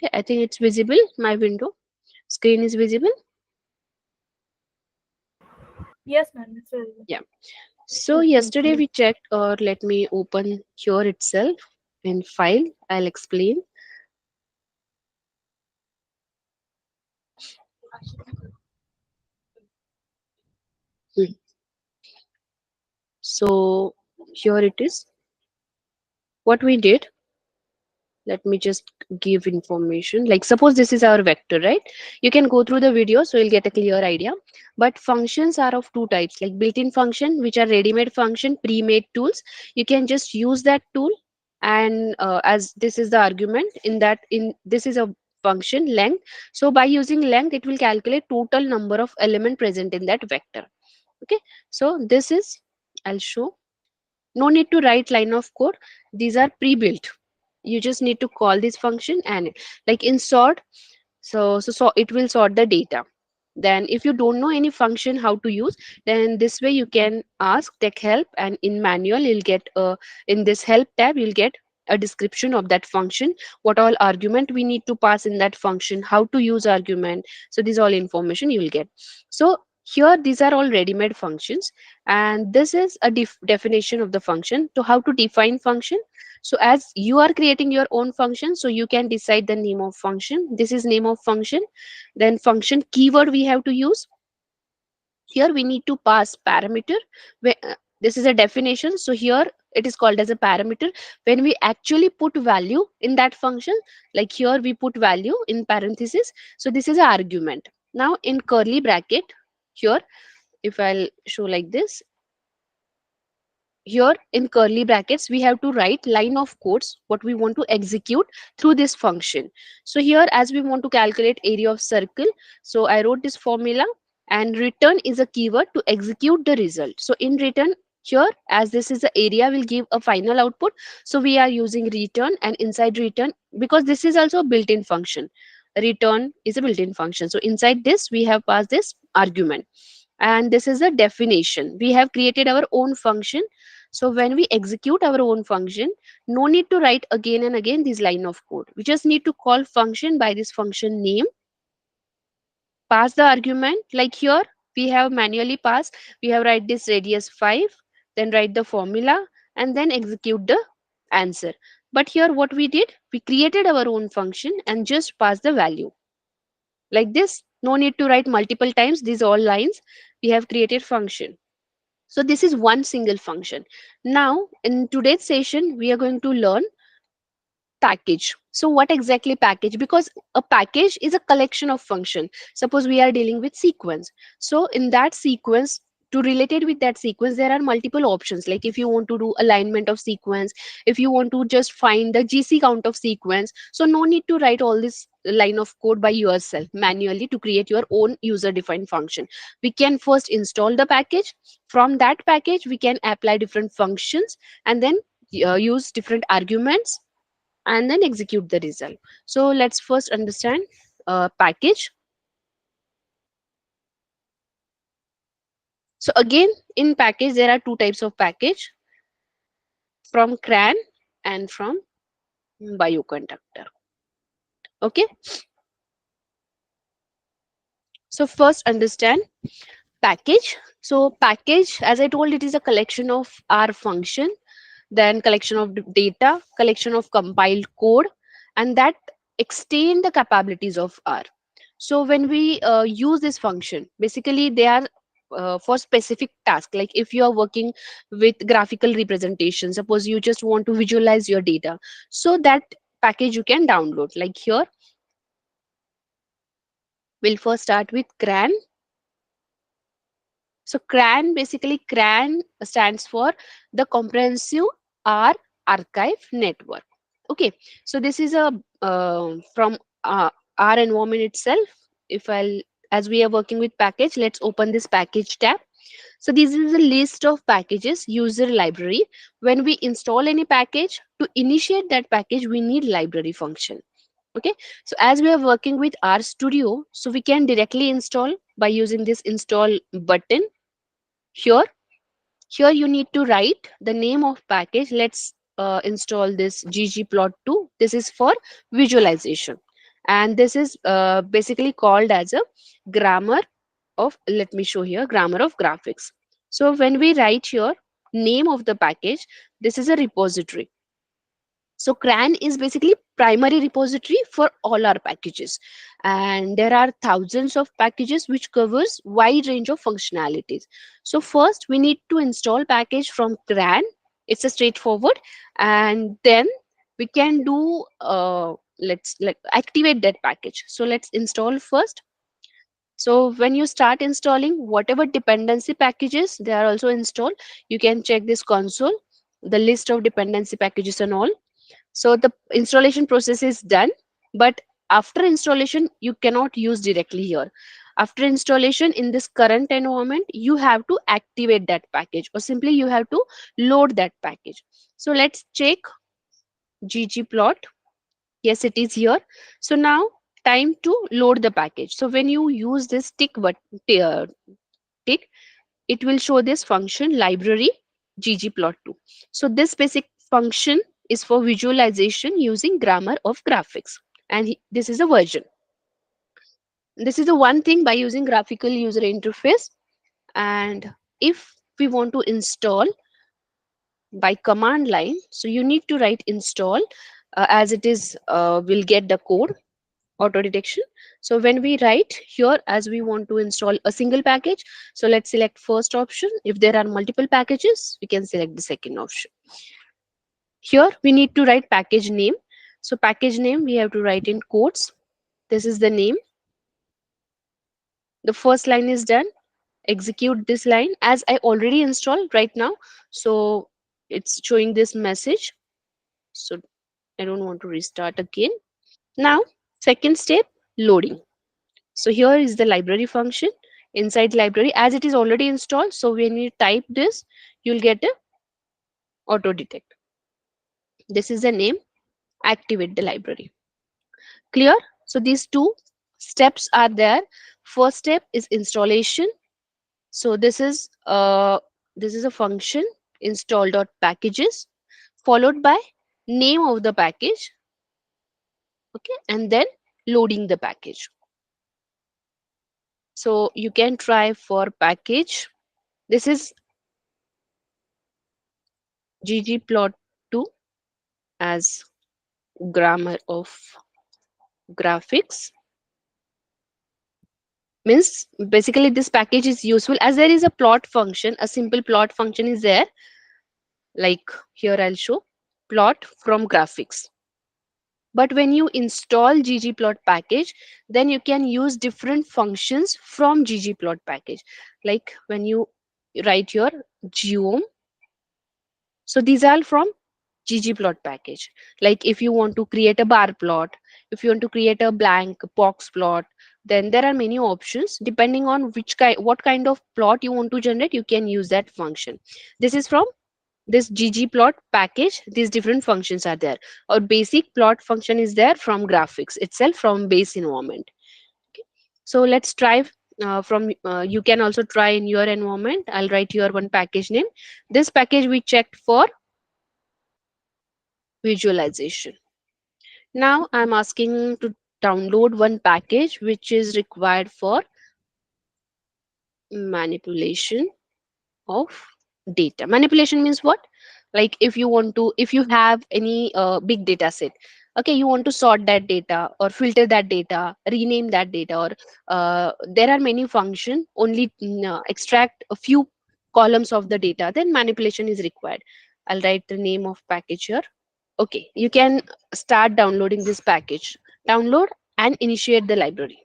Okay, I think it's visible. My window screen is visible. Yes, ma'am, it's very Yeah. So yesterday we checked, or let me open here itself in file. I'll explain. Hmm. So here it is. What we did, let me just give information. Like suppose this is our vector, right? You can go through the video so you'll get a clear idea. But functions are of two types, like built-in function, which are ready-made function, pre-made tools. You can just use that tool, and as this is the argument in that, in this is a function length. So by using length, it will calculate total number of element present in that vector. Okay, so this is, I'll show. No need to write line of code. These are pre-built. You just need to call this function, and like in sort, so it will sort the data. Then if you don't know any function how to use, then this way you can ask tech help, and in manual you'll get in this help tab you'll get a description of that function, what all argument we need to pass in that function, how to use argument. So these all information you will get. So here these are all ready-made functions, and this is a definition of the function. To how to define function, so as you are creating your own function, so you can decide the name of function. This is name of function. Then function keyword we have to use. Here we need to pass parameter. This is a definition, so here it is called as a parameter. When we actually put value in that function, like here we put value in parenthesis, so this is an argument. Now in curly bracket, here if I'll show like this, here in curly brackets we have to write line of codes what we want to execute through this function. So here as we want to calculate area of circle, so I wrote this formula, and return is a keyword to execute the result. So in return, here as this is the area will give a final output, so we are using return. And inside return, because this is also a built-in function, return is a built-in function, so inside this we have passed this argument. And this is a definition, we have created our own function. So when we execute our own function, no need to write again and again this line of code. We just need to call function by this function name, pass the argument. Like here we have manually passed, we have write this radius 5, then write the formula, and then execute the answer. But here what we did, we created our own function and just pass the value like this. No need to write multiple times these all lines. We have created function. So this is one single function. Now in today's session we are going to learn package. So what exactly package? Because a package is a collection of function. Suppose we are dealing with sequence, so in that sequence, to relate it with that sequence, there are multiple options. Like if you want to do alignment of sequence, if you want to just find the gc count of sequence, so no need to write all this line of code by yourself manually to create your own user defined function. We can first install the package. From that package we can apply different functions, and then use different arguments, and then execute the result. So let's first understand package. So again, in package there are two types of package, from CRAN and from bioconductor. Okay, so first understand package. So package, as I told, it is a collection of our function, then collection of data, collection of compiled code, and that extend the capabilities of R. So when we use this function, basically they are for specific task. Like if you are working with graphical representation, suppose you just want to visualize your data, so that package you can download. Like here we'll first start with CRAN. So CRAN, basically CRAN stands for the Comprehensive R Archive Network. Okay, so this is a from our environment itself. If I'll, as we are working with package, let's open this package tab. So this is a list of packages, user library. When we install any package, to initiate that package, we need library function. Okay, so as we are working with R Studio, so we can directly install by using this install button here. Here you need to write the name of package. Let's install this ggplot2. This is for visualization. And this is basically called as a grammar of, let me show here, grammar of graphics. So when we write here name of the package, this is a repository. So CRAN is basically primary repository for all our packages, and there are thousands of packages which covers wide range of functionalities. So first we need to install package from CRAN. It's a straightforward, and then we can do let's like activate that package. So let's install first. So when you start installing whatever dependency packages, they are also installed. You can check this console, the list of dependency packages and all. So the installation process is done, but after installation you cannot use directly here. After installation in this current environment, you have to activate that package, or simply you have to load that package. So let's check ggplot. Yes, it is here. So now time to load the package. So when you use this tick, it will show this function library ggplot2. So this basic function is for visualization using grammar of graphics, and this is a version. This is the one thing by using graphical user interface. And if we want to install by command line, so you need to write install, as it is will get the code auto detection. So when we write here, as we want to install a single package, so let's select first option. If there are multiple packages, we can select the second option. Here we need to write package name. So package name we have to write in quotes. This is the name. The first line is done. Execute this line. As I already installed right now, so it's showing this message. So I don't want to restart again. Now second step, loading. So here is the library function. Inside library, as it is already installed, so when you type this, you'll get a auto detect. This is the name. Activate the library. Clear? So these two steps are there. First step is installation. So this is a function, install.packages, followed by name of the package, okay, and then loading the package. So you can try for package. This is ggplot2 as grammar of graphics. Means basically this package is useful as there is a plot function, a simple plot function is there. Like here I'll show plot from graphics. But when you install ggplot package, then you can use different functions from ggplot package. Like when you write your geom, so these are from ggplot package. Like if you want to create a bar plot, if you want to create a blank box plot, then there are many options. Depending on which kind, what kind of plot you want to generate, you can use that function. This is from this ggplot package. These different functions are there. Or basic plot function is there from graphics itself, from base environment. Okay. So let's try from you can also try in your environment. I'll write here one package name. This package we checked for visualization. Now I'm asking to download one package which is required for manipulation of data. Manipulation means what? Like if you want to, if you have any big data set, okay, you want to sort that data or filter that data, rename that data, or there are many functions, only extract a few columns of the data, then manipulation is required. I'll write the name of package here. Okay, you can start downloading this package. Download and initiate the library.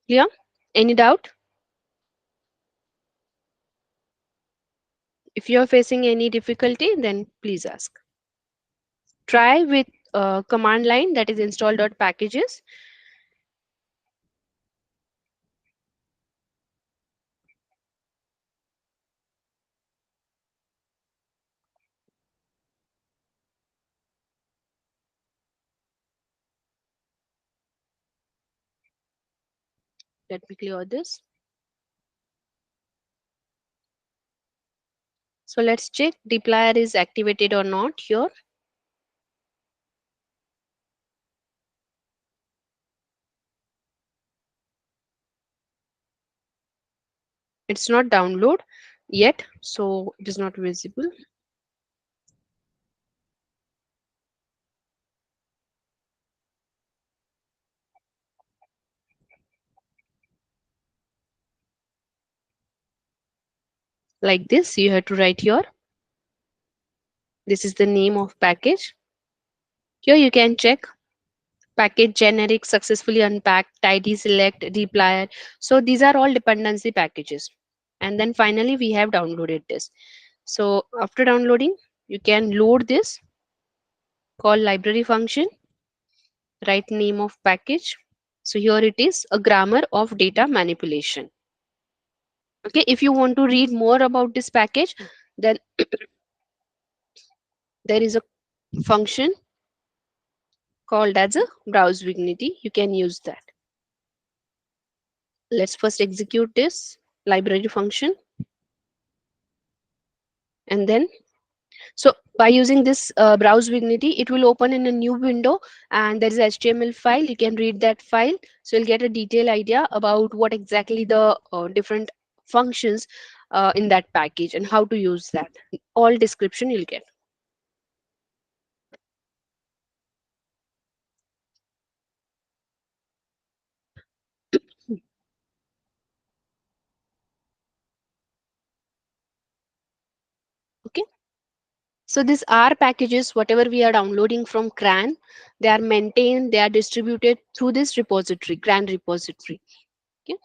Clear? Any doubt? If you're facing any difficulty, then please ask. Try with command line, that is install.packages. Let me clear this. So let's check dplyr is activated or not here. It's not download yet, so it is not visible. Like this, you have to write here. This is the name of package. Here you can check package generic, successfully unpacked, tidy select, dplyr. So these are all dependency packages. And then finally we have downloaded this. So after downloading, you can load this, call library function, write name of package. So here it is, a grammar of data manipulation. Okay, if you want to read more about this package, then there is a function called as a browse vignity. You can use that. Let's first execute this library function, and then so by using this browse vignity, it will open in a new window, and there is a HTML file. You can read that file, so you'll get a detailed idea about what exactly the different functions in that package and how to use that. All description you'll get. Okay. So these R packages, whatever we are downloading from CRAN, they are maintained, they are distributed through this repository, CRAN repository. Okay.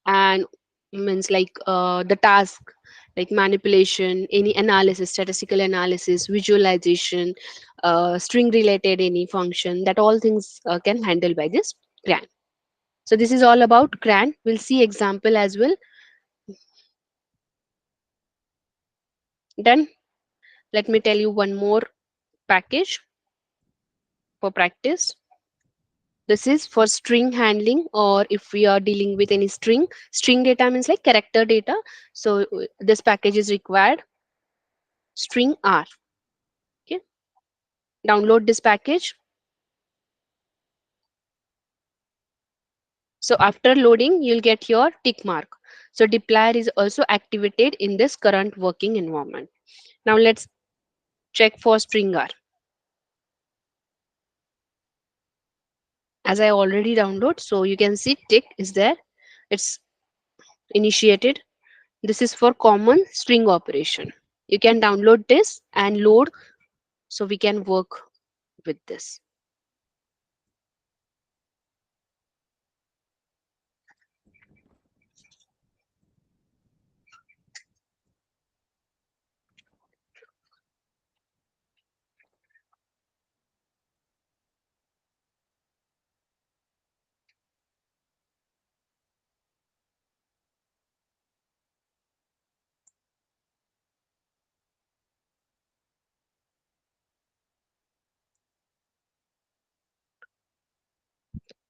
And means like the task, like manipulation, any analysis, statistical analysis, visualization, string related any function, that all things can handle by this CRAN. So this is all about CRAN. We'll see example as well. Then let me tell you one more package for practice. This is for string handling, or if we are dealing with any string data means like character data. So this package is required, string R. Okay, download this package. So after loading, you'll get your tick mark. So dplyr is also activated in this current working environment. Now let's check for string R. As I already download, so you can see tick is there. It's initiated. This is for common string operation. You can download this and load, so we can work with this.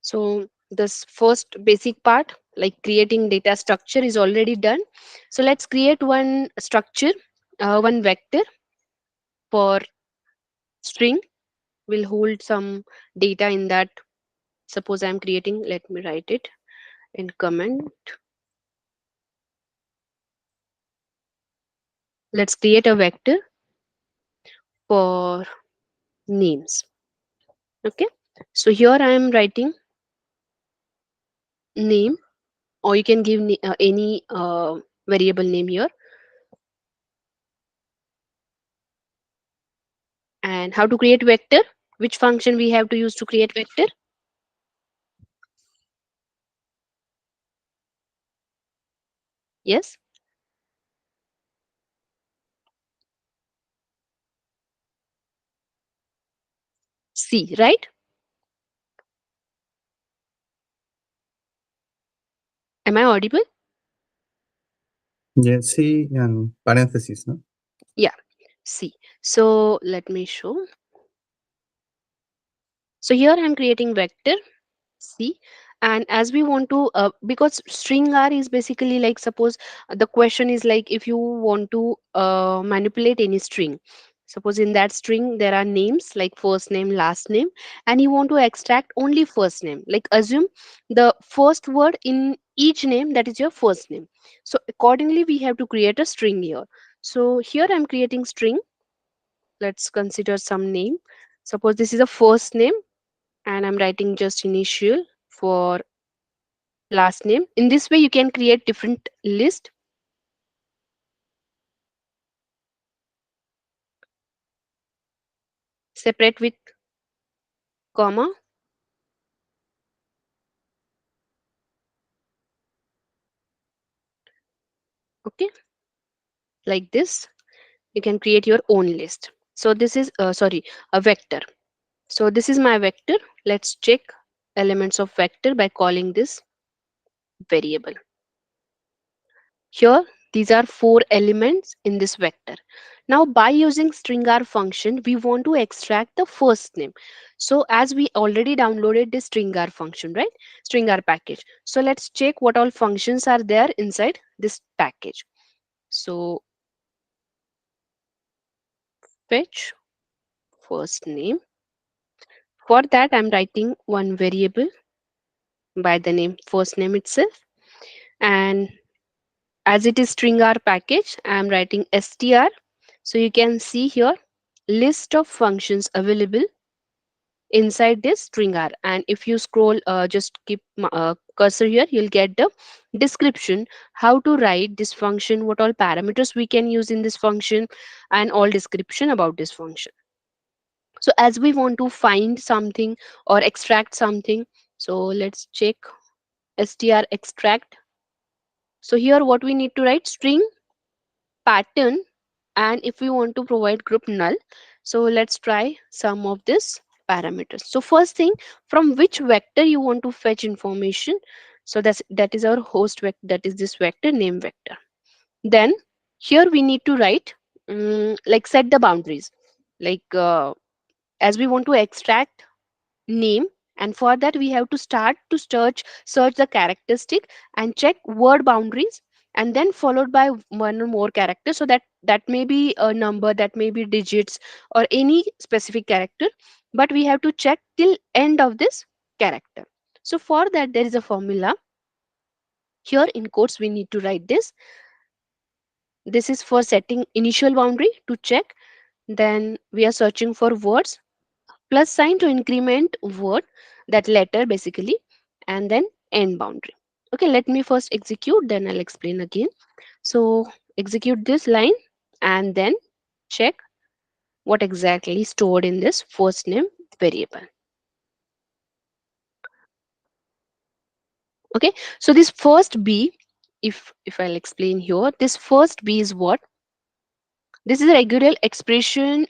So this first basic part, like creating data structure, is already done. So let's create one structure, one vector for string. Will hold some data in that. Suppose I'm creating, let me write it in comment. Let's create a vector for names. Okay. So here I am writing name, or you can give any variable name here. And how to create vector? Which function we have to use to create vector? Yes. C, right? Am I audible? Yeah, C and parentheses, no? Yeah, C. So let me show. So here I'm creating vector C, and as we want to because string R is basically like, suppose the question is like, if you want to manipulate any string, suppose in that string there are names like first name, last name, and you want to extract only first name, like assume the first word in each name, that is your first name. So accordingly we have to create a string here. So here I'm creating string. Let's consider some name. Suppose this is a first name, and I'm writing just initial for last name. In this way you can create different list separate with comma. Okay, like this you can create your own list. So this is sorry, a vector. So this is my vector. Let's check elements of vector by calling this variable. Here these are four elements in this vector. Now by using stringr function we want to extract the first name. So as we already downloaded this stringr function, right, stringr package, so let's check what all functions are there inside this package. So fetch first name. For that I'm writing one variable by the name first name itself, and as it is stringr package I'm writing str. So you can see here list of functions available inside this string r, and if you scroll, just keep cursor here, you'll get the description how to write this function, what all parameters we can use in this function, and all description about this function. So as we want to find something or extract something, so let's check str extract. So here what we need to write, string pattern, and if we want to provide group null, so let's try some of this parameters. So first thing, from which vector you want to fetch information. So that is our host vector, that is this vector name vector. Then here we need to write like set the boundaries, like as we want to extract name, and for that we have to start to search the characteristic and check word boundaries, and then followed by one or more characters. So that may be a number, that may be digits, or any specific character, but we have to check till end of this character. So for that there is a formula. Here in quotes we need to write this is for setting initial boundary to check. Then we are searching for words, plus sign to increment word, that letter basically, and then end boundary. Okay, let me first execute, then I'll explain again. So execute this line and then check what exactly is stored in this first name variable. Okay, so this first b, if I'll explain here, this first b is what, this is a regular expression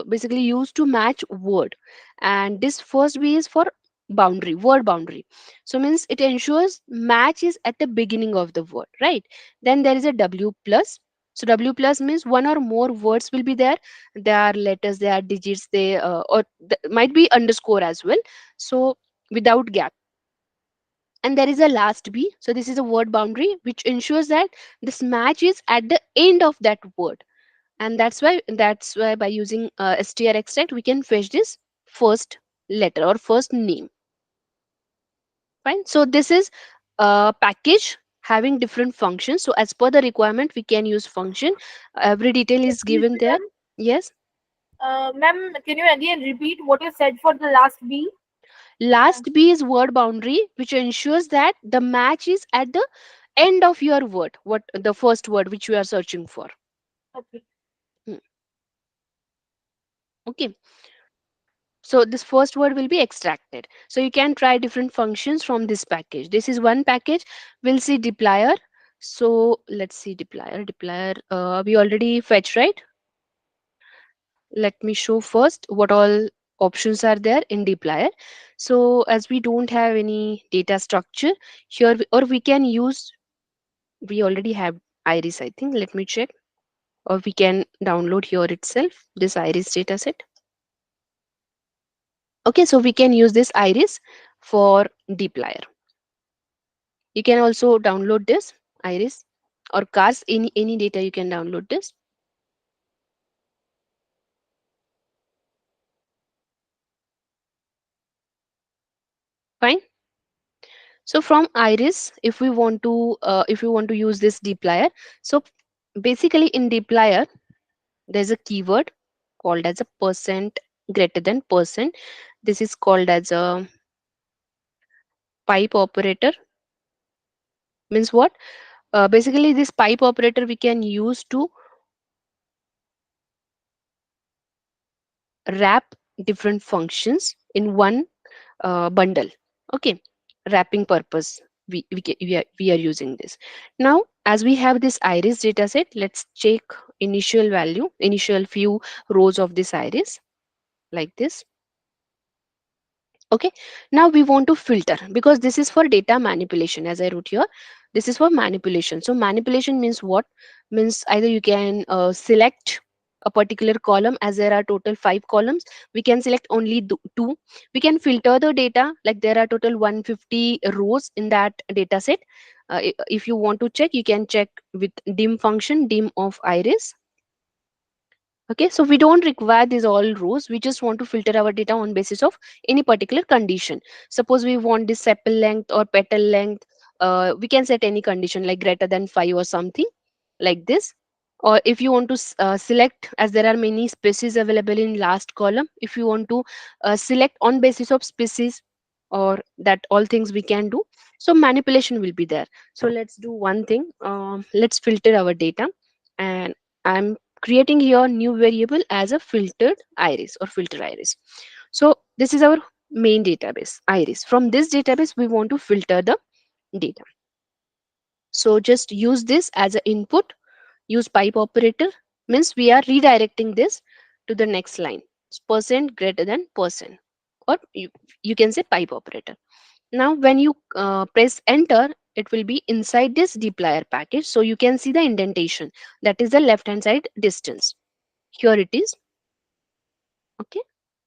basically used to match word, and this first b is for boundary, word boundary. So means it ensures match is at the beginning of the word, right? Then there is a w plus. So w plus means one or more words will be there. There are letters, there are digits, they or might be underscore as well. So without gap. And there is a last b. So this is a word boundary which ensures that this match is at the end of that word, and that's why by using str extract we can fetch this first letter or first name. Fine, so this is a package having different functions. So as per the requirement we can use function, every detail is Excuse given me, there. ma'am. Yes, Ma'am, can you again repeat what you said for the last B? Uh, last b is word boundary which ensures that the match is at the end of your word, what the first word which we are searching for. okay. Hmm, okay. So this first word will be extracted. So you can try different functions from this package. This is one package. We'll see deployer. So let's see deployer. We already fetched, right? Let me show first what all options are there in dplyr. So as we don't have any data structure here, or we can use, we already have iris, I think. Let me check. Or we can download here itself this iris dataset. Okay, so we can use this iris for dplyr. You can also download this iris or cars, any data you can download this. Fine. So from iris, if we want to use this dplyr, so basically in dplyr there's a keyword called as a percent greater than percent. This is called as a pipe operator. Means what? Basically this pipe operator we can use to wrap different functions in one bundle. Okay, wrapping purpose, we are using this. Now as we have this iris dataset, let's check initial value, initial few rows of this iris, like this. Okay, now we want to filter, because this is for data manipulation. As I wrote here, this is for manipulation. So manipulation means what? Means either you can select a particular column, as there are total 5 columns, we can select only two. We can filter the data, like there are total 150 rows in that data set. If you want to check, you can check with dim function, dim of iris. Okay, so we don't require these all rows. We just want to filter our data on basis of any particular condition. Suppose we want this sepal length or petal length. We can set any condition like greater than 5 or something like this. Or if you want to select, as there are many species available in last column, if you want to select on basis of species, or that all things we can do. So manipulation will be there. So let's do one thing. Let's filter our data, and I'm creating here new variable as a filtered iris or filter iris. So this is our main database iris. From this database we want to filter the data. So just use this as an input. Use pipe operator, means we are redirecting this to the next line. It's percent greater than percent, or you can say pipe operator. Now when you press enter, it will be inside this dplyr package. So you can see the indentation, that is the left hand side distance. Here it is. Okay,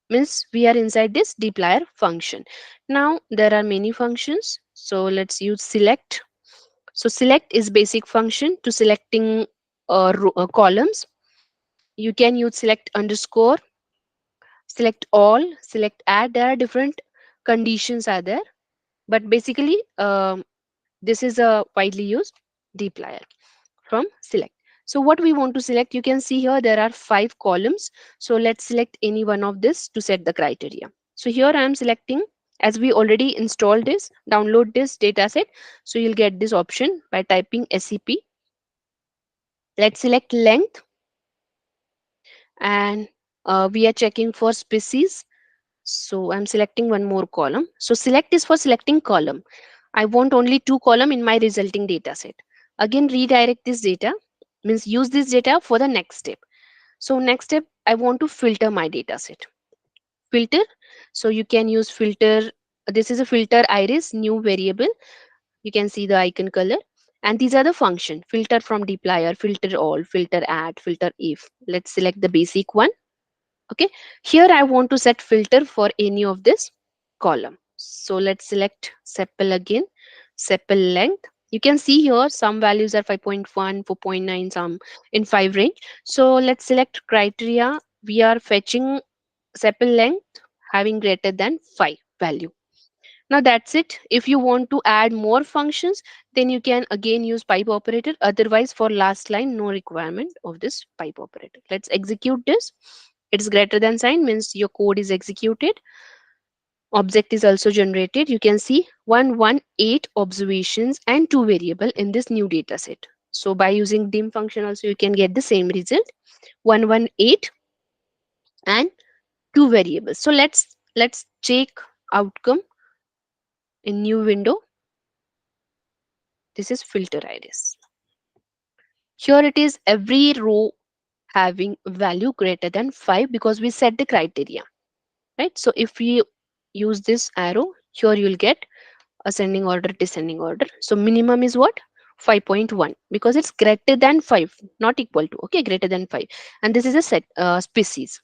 means we are inside this dplyr function. Now there are many functions, so let's use select. So select is basic function to selecting columns. You can use select underscore, select all, select add. There are different conditions are there, but basically this is a widely used dplyr from select. So what we want to select, you can see here there are 5 columns. So let's select any one of this to set the criteria. So here I am selecting, as we already installed this, download this dataset. So you'll get this option by typing sep. Let's select length, and we are checking for species. So I'm selecting one more column. So select is for selecting column. I want only 2 column in my resulting data set. Again, redirect this data, means use this data for the next step. So next step, I want to filter my data set. Filter. So you can use filter. This is a filter iris, new variable. You can see the icon color. And these are the function: filter from dplyr, filter all, filter add, filter if. Let's select the basic one. Okay, here I want to set filter for any of this column. So let's select sepal again, sepal length. You can see here some values are 5.1, 4.9, some in 5 range. So let's select criteria. We are fetching sepal length having greater than 5 value. Now that's it. If you want to add more functions, then you can again use pipe operator. Otherwise, for last line, no requirement of this pipe operator. Let's execute this. It's greater than sign, means your code is executed. Object is also generated. You can see 118 observations and 2 variable in this new data set. So by using dim function also you can get the same result, 118 and 2 variables. So let's check outcome in new window. This is filter iris. Here it is, every row having value greater than 5, because we set the criteria. right? So if we use this arrow here, you'll get ascending order, descending order. So minimum is what? 5.1, because it's greater than 5, not equal to, okay, greater than 5. And this is a set species.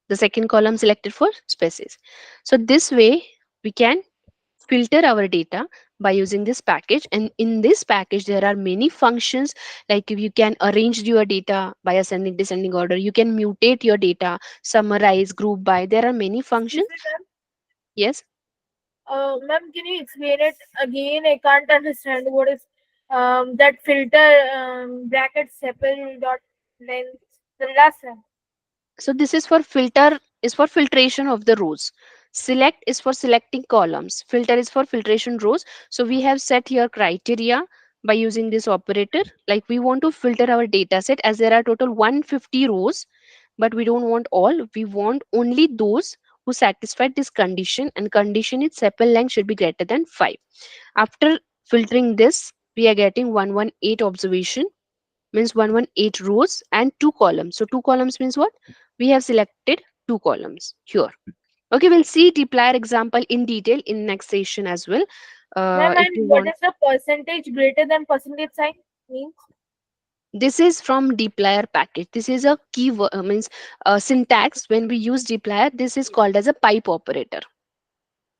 The second column selected for species. So this way we can filter our data by using this package, and in this package there are many functions. Like if you can arrange your data by ascending descending order, you can mutate your data, summarize, group by, there are many Excuse functions. me, ma'am. Yes. Ma'am, can you explain it again? I can't understand what is that filter bracket sepal dot length. The last one. So this is for filter, is for filtration of the rows. Select is for selecting columns. Filter is for filtration rows. So we have set here criteria by using this operator. Like we want to filter our data set as there are total 150 rows, but we don't want all. We want only those who satisfied this condition, and condition is sepal length should be greater than 5. After filtering this, we are getting 118 observation, means 118 rows and 2 columns. So 2 columns means what? We have selected 2 columns here. Okay, we'll see dplyr example in detail in next session as well. Ma'am, If and you what want, is the percentage greater than percentage sign means? this is from dplyr package. This is a key means syntax. When we use dplyr, this is called as a pipe operator.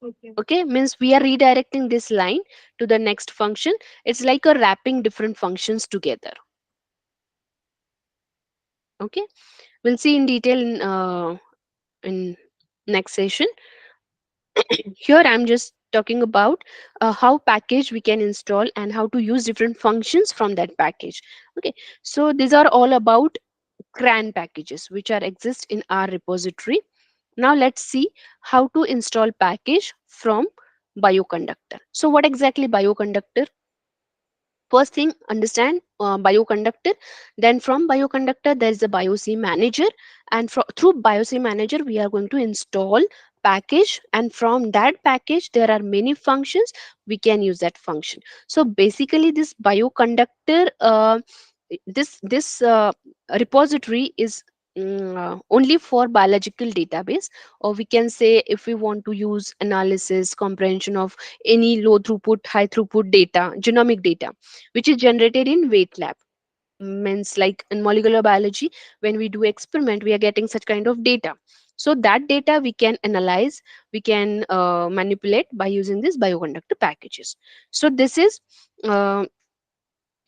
Okay. Okay, means we are redirecting this line to the next function. It's like a wrapping different functions together. Okay, we'll see in detail in next session. Here I'm just talking about how package we can install and how to use different functions from that package. Okay, so these are all about cran packages which are exist in our repository. Now let's see how to install package from bioconductor. So what exactly bioconductor? First thing, understand bioconductor. Then from bioconductor there is a bioc manager, and through bioc manager we are going to install package, and from that package there are many functions. We can use that function. So basically this bioconductor, this repository is only for biological database, or we can say if we want to use analysis comprehension of any low throughput high throughput data, genomic data, which is generated in wet lab. Means like in molecular biology, when we do experiment we are getting such kind of data. So that data we can analyze, we can manipulate by using this bioconductor packages. So this is uh,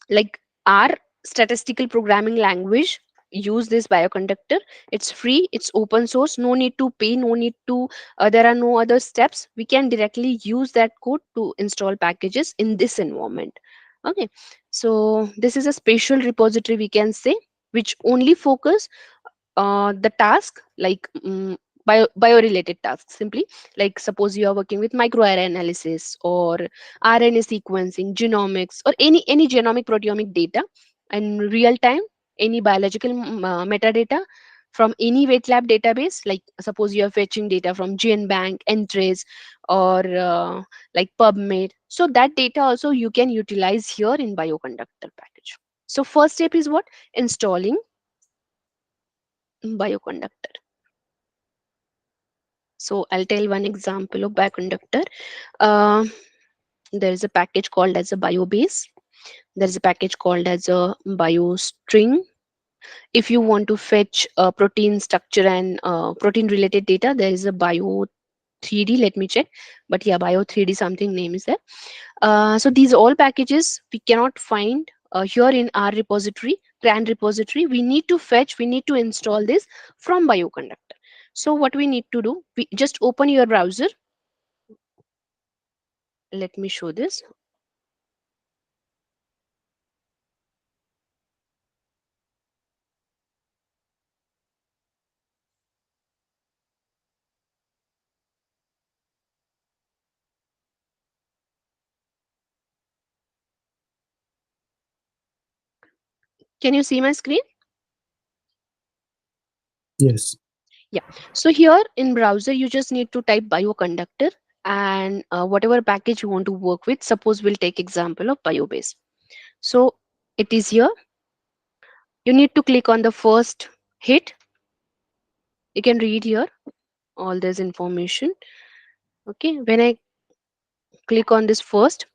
like our statistical programming language use this bioconductor. It's free, it's open source, no need to pay, no need to there are no other steps. We can directly use that code to install packages in this environment. Okay, so this is a special repository we can say, which only focus the task like bio related tasks simply. Like suppose you are working with microarray analysis or RNA sequencing, genomics, or any genomic proteomic data in real time, any biological metadata from any wet lab database. Like suppose you are fetching data from GenBank, Entrace, or like PubMed. So that data also you can utilize here in bioconductor package. So first step is what? Installing bioconductor. So I'll tell one example of bioconductor. Uh, there is a package called as a biobase. There is a package called as a biostring. If you want to fetch protein structure and protein related data, there is a bio 3D. Let me check. But yeah, bio 3D something name is there. So these all packages we cannot find here in our repository, CRAN repository. We need to fetch, we need to install this from bioconductor. So what we need to do, we just open your browser. Let me show this. Can you see my screen? Yes. Yeah. So here in browser, you just need to type bioconductor and whatever package you want to work with. Suppose we'll take example of biobase. So it is here. You need to click on the first hit. You can read here all this information. Okay, when I click on this first,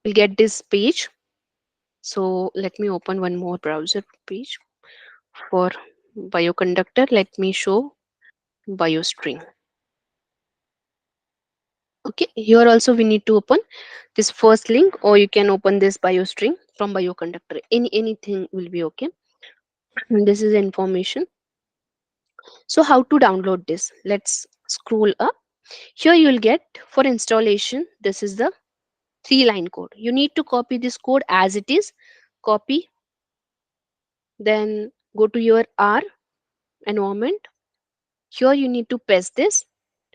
we'll get this page. So let me open one more browser page for bioconductor. Let me show biostring. Okay, here also we need to open this first link, or you can open this biostring from bioconductor. Anything will be okay. And this is information. So how to download this? Let's scroll up. Here you'll get for installation. This is the 3-line code. You need to copy this code as it is. Copy, then go to your R environment. Here you need to paste this.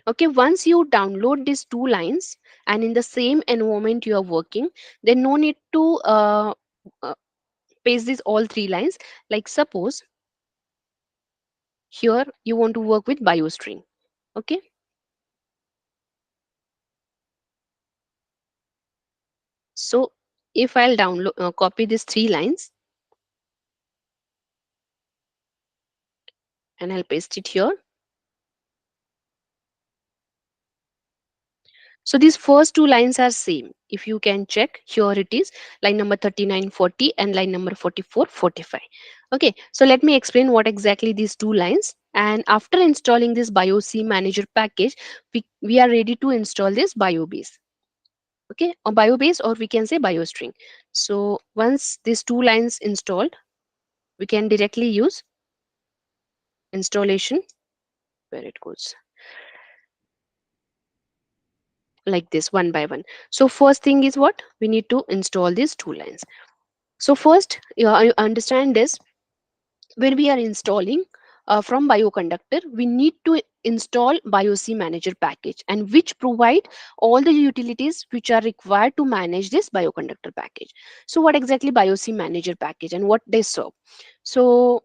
Okay, once you download these 2 lines and in the same environment you are working, then no need to uh, paste these all 3 lines. Like suppose here you want to work with biostring. Okay, so if I'll download copy these 3 lines and I'll paste it here. So these first 2 lines are same. If you can check, here it is line number 39, 40 and line number 44, 45. Okay, so let me explain what exactly these 2 lines. And after installing this BioC Manager package, we are ready to install this BioBase. Okay, or BioBase, or we can say BioString. So once these 2 lines installed, we can directly use installation, where it goes like this, one by one. So first thing is what? We need to install these 2 lines. So first, you understand this. When we are installing from bioconductor, we need to install BioC Manager package, and which provide all the utilities which are required to manage this bioconductor package. So what exactly BioC Manager package and what they serve? So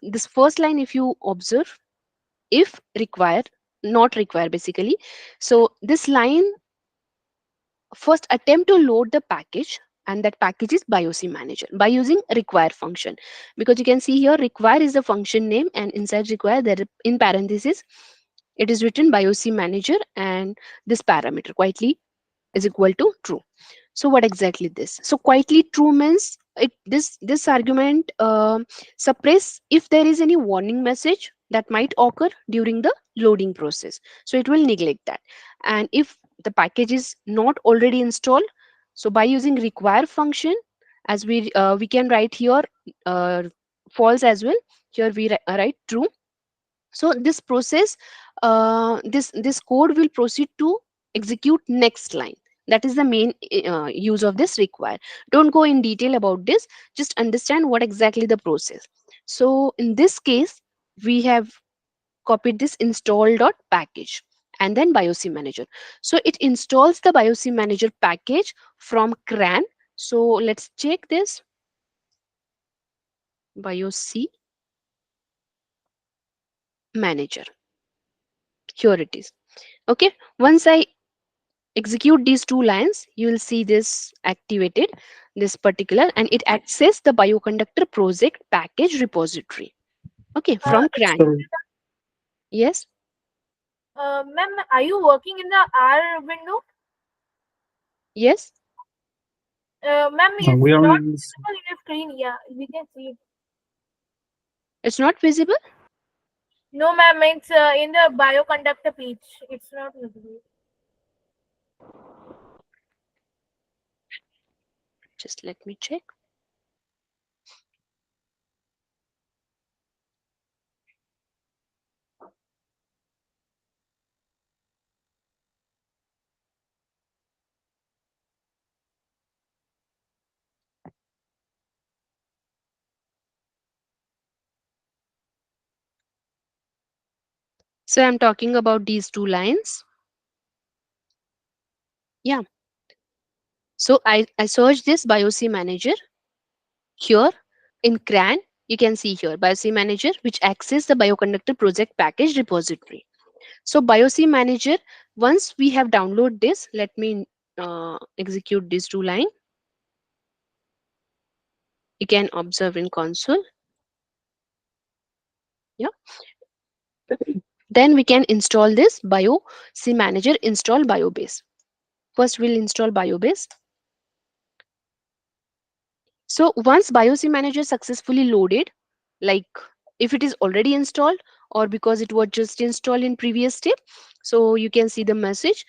this first line, if you observe, if required, not required basically. So this line first attempt to load the package, and that package is BioC Manager by using require function, because you can see here require is the function name, and inside require there in parenthesis it is written BioC Manager, and this parameter quietly is equal to true. So what exactly this? So quietly true means it this argument suppress if there is any warning message that might occur during the loading process. So it will neglect that. And if the package is not already installed, so by using require function, as we can write here uh, false as well. Here we write true. So this process, this code will proceed to execute next line. That is the main use of this require. Don't go in detail about this, just understand what exactly the process. So in this case, we have copied this install.package and then BioC Manager. So it installs the BioC Manager package from CRAN. So let's check this BioC Manager. Here it is. Okay, once I execute these 2 lines, you will see this activated, this particular, and it access the bioconductor project package repository. Okay, from CRAN. Excuse So, me, Yes, ma'am, are you working in the R window? yes, Ma'am, it's we are not in this. visible in your screen. Yeah, we can see it. it's not visible. No, ma'am, it's in the bioconductor page. It's not visible. Just let me check. So I'm talking about these 2 lines. Yeah. So I searched this BioC Manager here in CRAN. You can see here BioC Manager, which access the bioconductor project package repository. So BioC Manager, once we have download this, let me execute these 2 lines. You can observe in console. Yeah. Then we can install this BioC Manager install BioBase. First, we'll install BioBase. So once BioC Manager successfully loaded, like if it is already installed or because it was just installed in previous step, so you can see the message.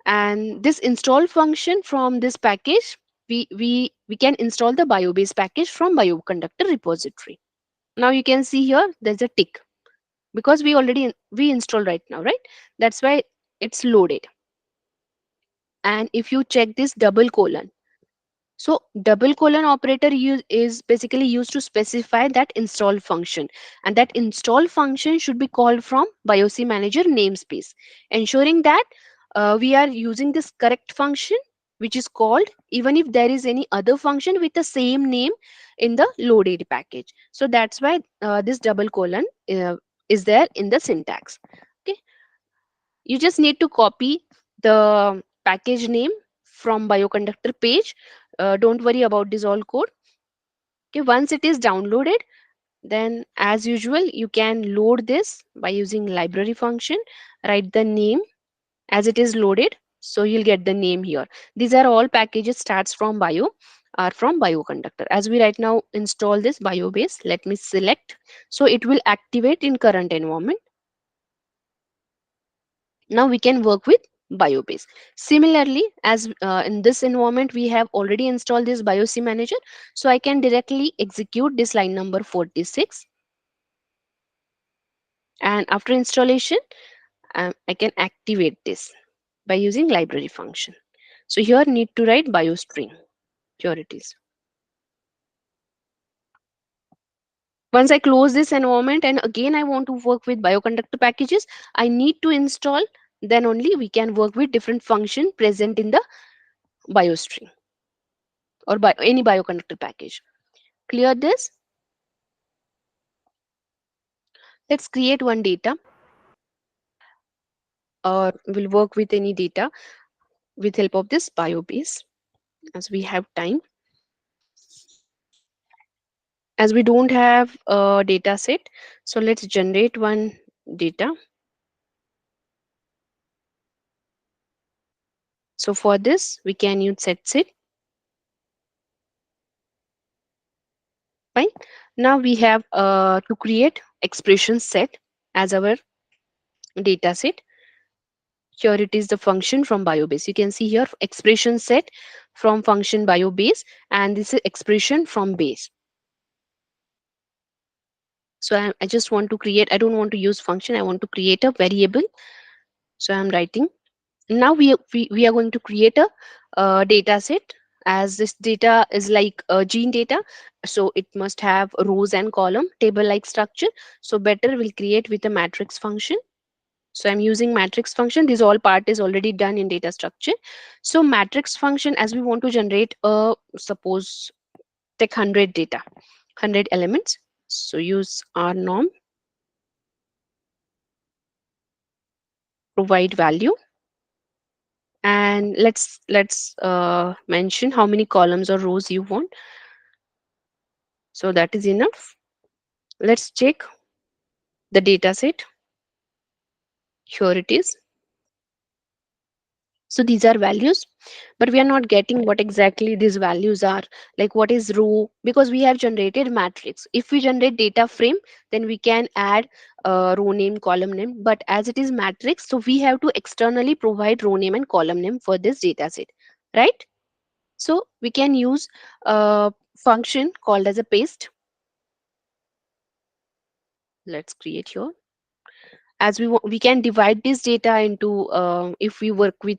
And this install function from this package, we can install the BioBase package from Bioconductor repository. Now you can see here there's a tick because we installed right now, right? That's why it's loaded. And if you check this double colon, so double colon operator is basically used to specify that install function, and that install function should be called from BioC Manager namespace, ensuring that we are using this correct function which is called even if there is any other function with the same name in the loaded package. So that's why this double colon is there in the syntax. Okay, you just need to copy the package name from Bioconductor page. Don't worry about this all code. Okay, once it is downloaded, then as usual you can load this by using library function. Write the name as it is loaded, so you'll get the name here. These are all packages starts from bio are from Bioconductor. As we right now install this BioBase, let me select, so it will activate in current environment. Now we can work with BioBase. Similarly, as in this environment we have already installed this BioC Manager, so I can directly execute this line number 46, and after installation I can activate this by using library function. So here need to write biostring. Here it is. Once I close this environment and again I want to work with Bioconductor packages, I need to install, then only we can work with different function present in the biostring or by any Bioconductor package. Clear this. Let's create one data, or we'll work with any data with help of this BioBase as we have time. As we don't have a data set, so let's generate one data. So for this we can use set. Fine. Now we have to create expression set as our data set. Here it is the function from BioBase. You can see here expression set from function BioBase, and this is expression from base. So I just want to create, I don't want to use function, I want to create a variable. So I'm writing. Now we are going to create a data set. As this data is like gene data, so it must have rows and column table like structure. So better we'll create with a matrix function. So I'm using matrix function. This all part is already done in data structure. So matrix function, as we want to generate a, suppose take 100 data, 100 elements. So use our norm, provide value, and let's mention how many columns or rows you want. So that is enough. Let's check the data set. Here it is. So these are values, but we are not getting what exactly these values are, like what is row, because we have generated matrix. If we generate data frame, then we can add row name, column name, but as it is matrix, so we have to externally provide row name and column name for this data set, right? So we can use a function called as a paste. Let's create here. As we can divide this data into if we work with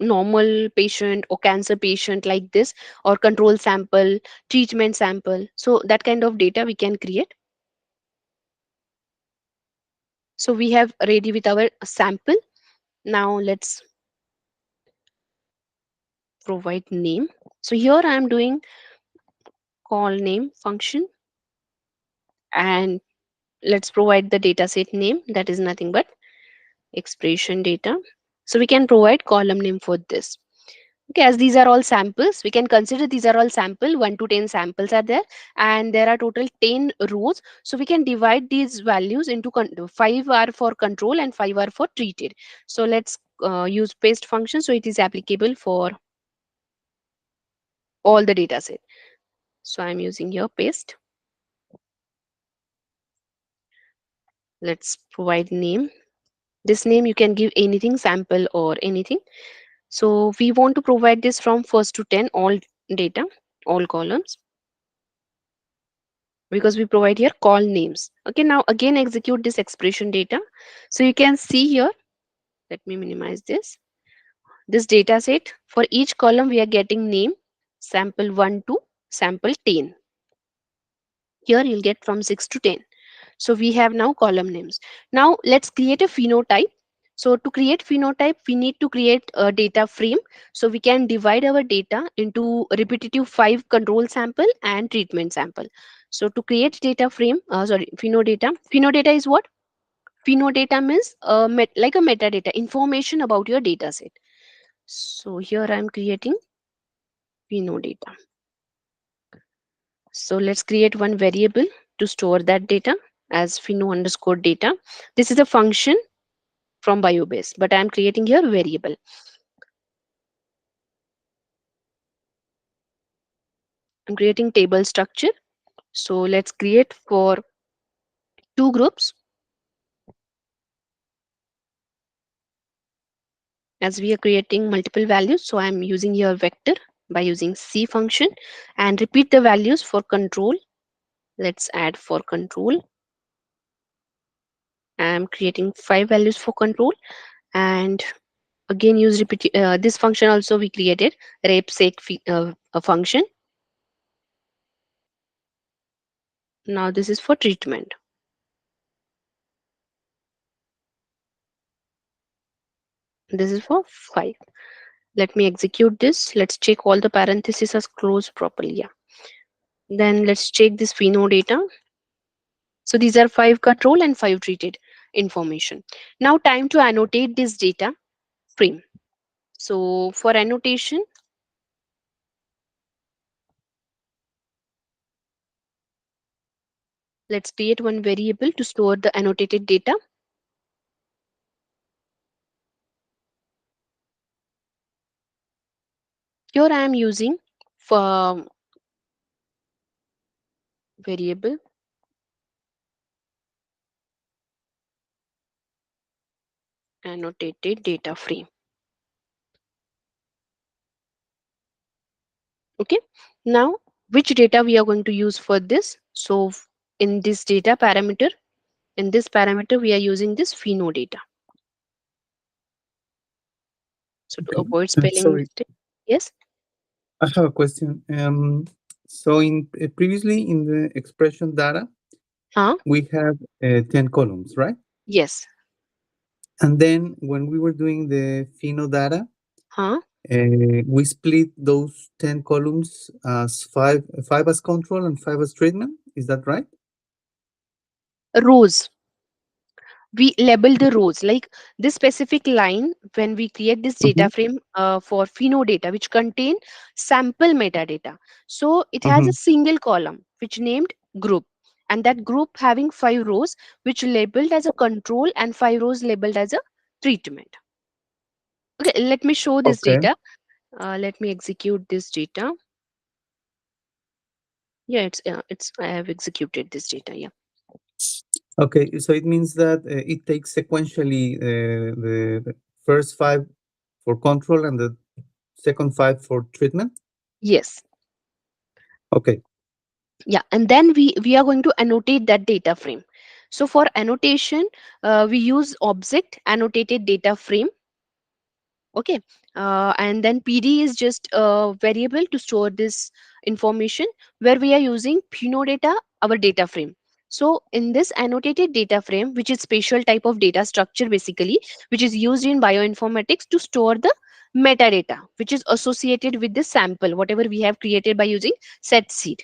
normal patient or cancer patient like this, or control sample, treatment sample, so that kind of data we can create. So we have ready with our sample. Now let's provide name. So here I am doing call name function, and let's provide the data set name, that is nothing but expression data. So we can provide column name for this. Okay, as these are all samples, we can consider these are all sample. 1 to 10 samples are there, and there are total 10 rows. So we can divide these values into 5 are for control and 5 are for treated. So let's use paste function, so it is applicable for all the data set. So I'm using here paste. Let's provide name. This name you can give anything, sample or anything. So we want to provide this from first to 10, all data, all columns, because we provide here call names. Okay, now again execute this expression data. So you can see here, let me minimize this data set. For each column we are getting name, sample 1 to sample 10. Here you'll get from 6 to 10. So we have now column names. Now let's create a phenotype. So to create phenotype, we need to create a data frame. So we can divide our data into repetitive 5 control sample and treatment sample. So to create data frame, phenodata. Phenodata is what? Phenodata means like a metadata, information about your data set. So here I'm creating phenodata. So let's create one variable to store that data as pheno underscore data. This is a function from biobase, but I'm creating here variable. I'm creating table structure. So let's create for two groups, as we are creating multiple values. So I'm using here vector by using C function and repeat the values for control. Let's add for control. I'm creating 5 values for control, and again use repeat this function. Also we created a function. Now this is for treatment. This is for 5. Let me execute this. Let's check all the parentheses are closed properly. Yeah. Then let's check this pheno data. So these are 5 control and 5 treated information. Now time to annotate this data frame. So for annotation, let's create one variable to store the annotated data. Here I am using for variable annotated data frame. Okay. Now which data we are going to use for this? So in this data parameter, in this parameter we are using this pheno data. So to Okay. avoid spelling Sorry, mistake, yes. I have a question. So in previously in the expression data, Huh? we have 10 columns, right? Yes. And then when we were doing the Fino data, Huh? we split those 10 columns as five as control and 5 as treatment. Is that right? Rows. We label the rows like this specific line when we create this Mm-hmm. data frame for pheno data which contain sample metadata. So it has Mm-hmm. a single column which named group, and that group having 5 rows which labeled as a control and 5 rows labeled as a treatment. Okay, let me show this Okay. data. Let me execute this data. Yeah, it's I have executed this data. Yeah. Okay. So it means that it takes sequentially the first 5 for control and the second 5 for treatment. Yes. Okay. Yeah, and then we are going to annotate that data frame. So for annotation, we use object annotated data frame. Okay. And then PD is just a variable to store this information, where we are using data, our data frame. So in this annotated data frame, which is spatial type of data structure basically, which is used in bioinformatics to store the metadata which is associated with the sample whatever we have created by using set seed.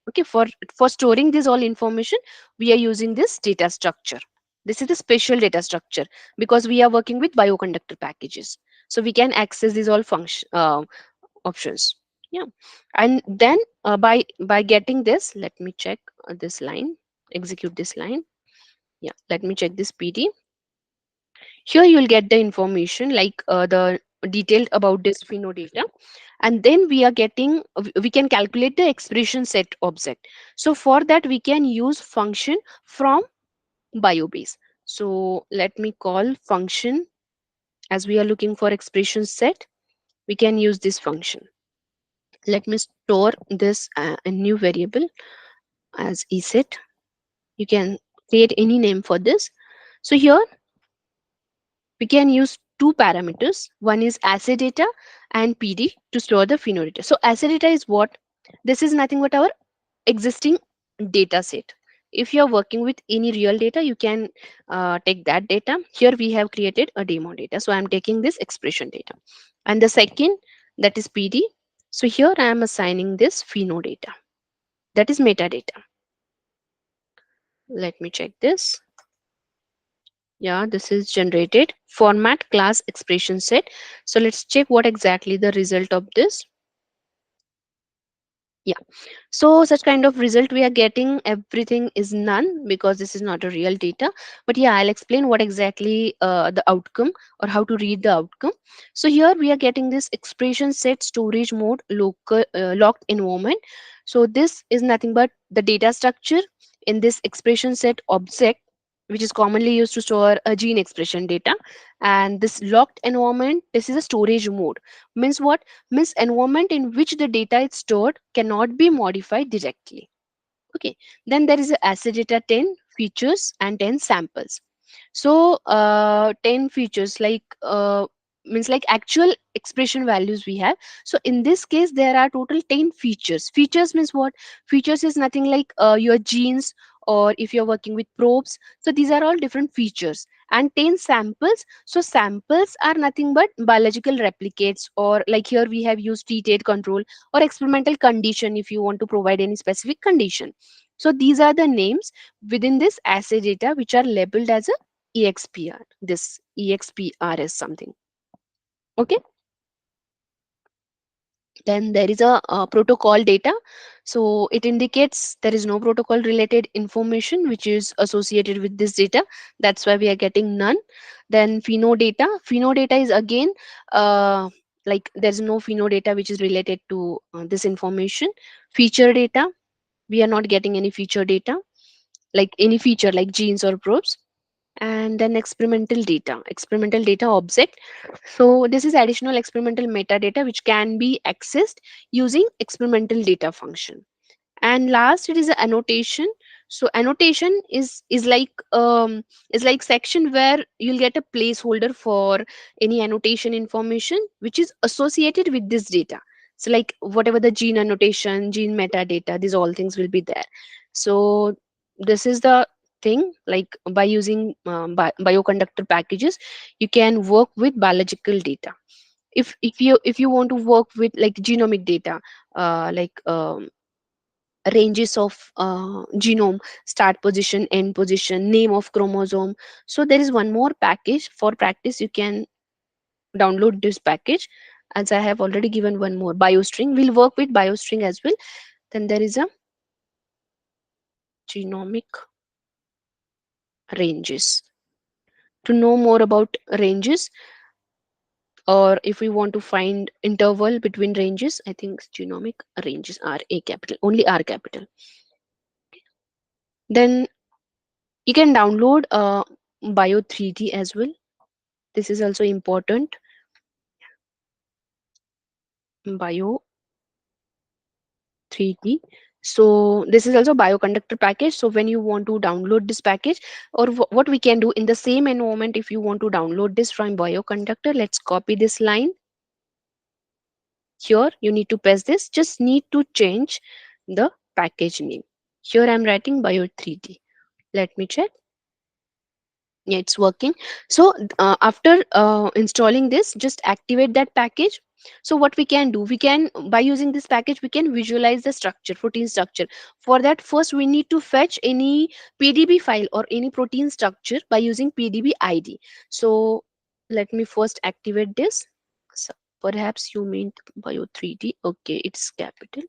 Okay, for storing this all information we are using this data structure. This is the special data structure because we are working with bioconductor packages. So we can access these all function options. Yeah. And then by getting this, let me check this line, execute this line. Yeah, let me check this PD. Here you'll get the information like the detailed about this pheno data, and then we are getting we can calculate the expression set object. So for that we can use function from biobase. So let me call function, as we are looking for expression set, we can use this function. Let me store this a new variable as eset. You can create any name for this. So here we can use two parameters. One is assay data and PD to store the pheno data. So assay data is what? This is nothing but our existing data set. If you're working with any real data, you can take that data. Here we have created a demo data. So I'm taking this expression data. And the second, that is PD. So here I am assigning this pheno data. That is metadata. Let me check this. Yeah, this is generated format class expression set. So let's check what exactly the result of this. Yeah, so such kind of result we are getting, everything is none because this is not a real data. But yeah, I'll explain what exactly the outcome or how to read the outcome. So here we are getting this expression set storage mode local locked environment. So this is nothing but the data structure in this expression set object, which is commonly used to store a gene expression data. And this locked environment, this is a storage mode. Means what? Means environment in which the data is stored cannot be modified directly. Okay, then there is a assay data 10 features and 10 samples. So 10 features like means like actual expression values we have. So in this case there are total 10 features. Features means what? Features is nothing like your genes, or if you're working with probes. So these are all different features. And 10 samples, so samples are nothing but biological replicates, or like here we have used treated control or experimental condition if you want to provide any specific condition. So these are the names within this assay data which are labeled as a EXPR. This EXPR is something. Okay. Then there is a protocol data. So it indicates there is no protocol related information which is associated with this data. That's why we are getting none. Then pheno data. Pheno data is again like there's no pheno data which is related to this information. Feature data. We are not getting any feature data, like any feature like genes or probes. And then experimental data object. So this is additional experimental metadata which can be accessed using experimental data function. And last, it is a annotation. So annotation is like section where you'll get a placeholder for any annotation information which is associated with this data. So like whatever the gene annotation, gene metadata, these all things will be there. So this is the thing, like by using bioconductor packages you can work with biological data. If you want to work with like genomic data, like ranges of genome, start position, end position, name of chromosome. So there is one more package for practice. You can download this package, as I have already given one more, biostring. We'll work with biostring as well. Then there is a genomic ranges. To know more about ranges, or if we want to find interval between ranges, I think genomic ranges are a capital, only R capital. Then you can download bio 3D as well. This is also important. Bio 3D. So this is also bioconductor package. So when you want to download this package, or what we can do in the same environment, if you want to download this from bioconductor, let's copy this line. Here you need to paste this, just need to change the package name. Here I'm writing bio 3D. Let me check. Yeah, it's working. So after installing this, just activate that package. So what we can do, we can, by using this package, we can visualize the structure, protein structure. For that, first we need to fetch any pdb file or any protein structure by using pdb id. So let me first activate this. Perhaps you meant bio 3D. Okay, it's capital.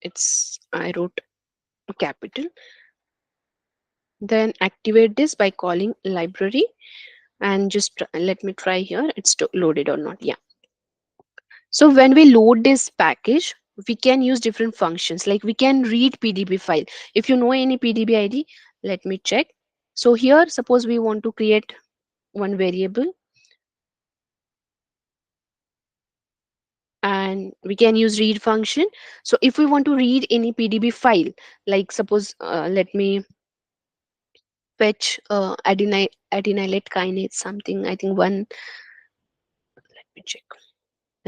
It's I wrote capital. Then activate this by calling library, and just let me try here. It's loaded or not. Yeah. So when we load this package, we can use different functions. Like we can read PDB file. If you know any PDB ID, let me check. So here, suppose we want to create one variable, and we can use read function. So if we want to read any PDB file, like suppose let me fetch adenylate kinase something. I think one. Let me check.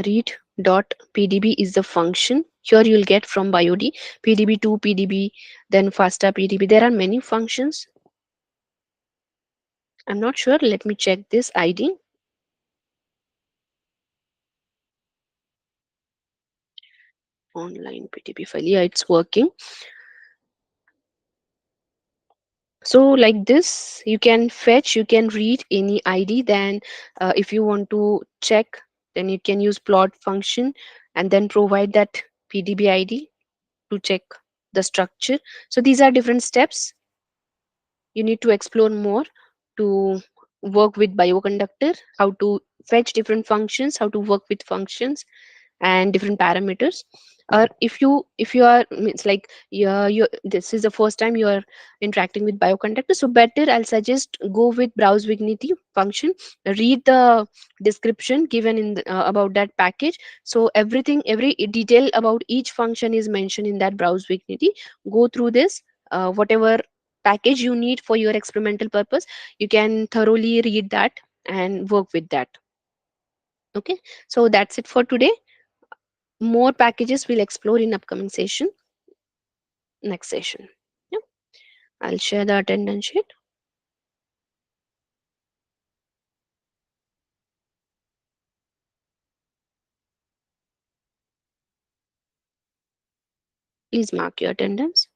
Read dot pdb is the function. Here you'll get from biod pdb2 pdb, then fasta pdb. There are many functions. I'm not sure. Let me check this id. Online pdb file. Yeah, it's working. So like this, you can fetch, you can read any id. Then if you want to check, then you can use plot function and then provide that pdb id to check the structure. So these are different steps you need to explore more to work with bioconductor, how to fetch different functions, how to work with functions and different parameters. Or if you are means like you this is the first time you are interacting with bioconductor, so better I'll suggest go with browse vignity function. Read the description given in about that package. So everything, every detail about each function is mentioned in that browse vignity. Go through this, whatever package you need for your experimental purpose, you can thoroughly read that and work with that. Okay, so that's it for today. More packages we'll explore in upcoming session, next session. Yeah, I'll share the attendance sheet. Please mark your attendance.